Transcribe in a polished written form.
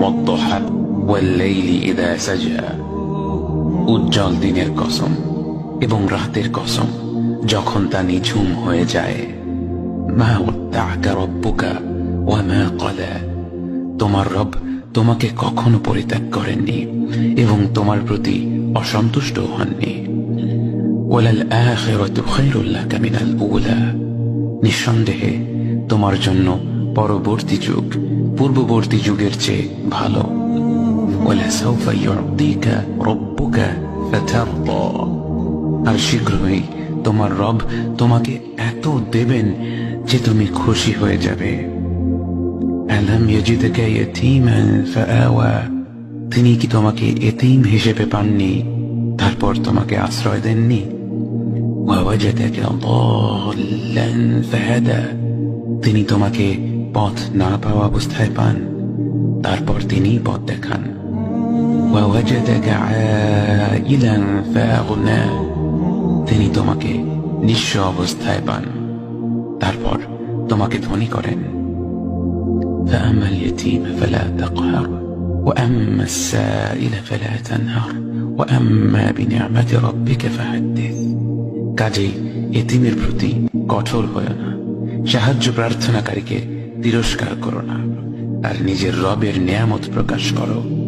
ওয়াদ-দুহা ওয়াল-লাইলি ইযা সাজা, উজ্জ্বল দিনের কসম এবং রাতের কসম যখন তা নিঝুম হয়ে যায়। মা ওয়াদ্দা'আকা রাব্বুকা ওয়া মা ক্বালা, তোমার রব তোমাকে কখনো পরিত্যাগ করেননি এবং তোমার প্রতি অসন্তুষ্ট হননি। ওয়ালাল আখিরাতু খায়রুল লাকা মিনাল উলা, নিঃসন্দেহে তোমার জন্য পরবর্তী যুগ পূর্ববর্তী যুগের চেয়ে ভালো। ওয়ালাসাউফা ইউ'তিকা রাব্বুকা ফাতারদা, আর শীঘ্রই তোমার রব তোমাকে এত দেবেন যে তুমি খুশি হয়ে যাবে। আলাম ইয়াজিদকা ইয়াতীমান ফাআওয়া, তিনি কি তোমাকে এতিম হিসেবে পাননি তারপর তোমাকে আশ্রয় দেননি? ওয়াওয়াজাদাকা দাল্লান ফাহাদা, তিনি তোমাকে পথ না পাওয়া অবস্থায় পান তারপর তিনি পথ দেখান। ওয়াওয়াজাদাকা আইলান ফাআগনা, তিনি তোমাকে নিঃস্ব অবস্থায় পান তারপর তোমাকে ধনী করেন। فأما اليتيم فلا تقهر وأما السائل فلا تنهر وأما بنعمة ربك فحدث, কাজেই এতিমের প্রতি কঠোর হয়ো না, সাহায্য প্রার্থনাকারীকে তিরস্কার করো না, আর নিজের রবের নেয়ামত প্রকাশ করো।